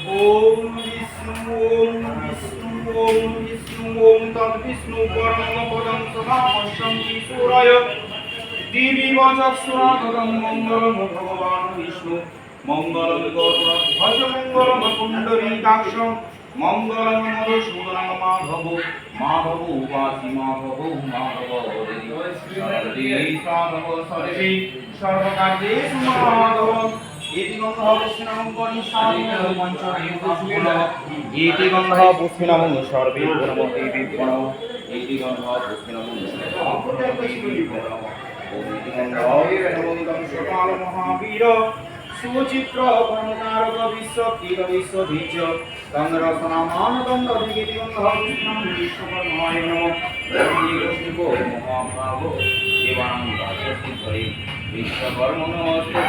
ওম বিষ্ণু ওম বিষ্ণু ওম তদ্বিষ্ণু পরম পদং সমাপশ্যন্তি সূরয় দিবি বচঃসুরাগতং মঙ্গলম ভগবান বিষ্ণু মঙ্গলম গৌরধ্বজ মঙ্গলম পুণ্ডরীকাক্ষং মঙ্গলম মধুসূদনং মাধব মাধব উপাসি মাধব মাধব সর্বে সাধব সর্বে সর্বকার্যেষু মাধব এতি গন্ধ পুষ্পিণং পরিশামিনো পঞ্চদীপপুষ্পিণ এতি গন্ধ পুষ্পিণং সর্বে গুণমতি বিপ্রণ এতি গন্ধ পুষ্পিণং সকাল মহাবীর সুচিত্র কর্মকারক বিশ্বতীর বিশ্ববীজ গন্ধরসনামান গন্ধ দিগিতি গন্ধ পুষ্পিণং বিশ্বকর্মায় নমঃ মহাভাব দেবানাং রাজসিদ্ধয়ে বিশ্বকর্ম নমস্তে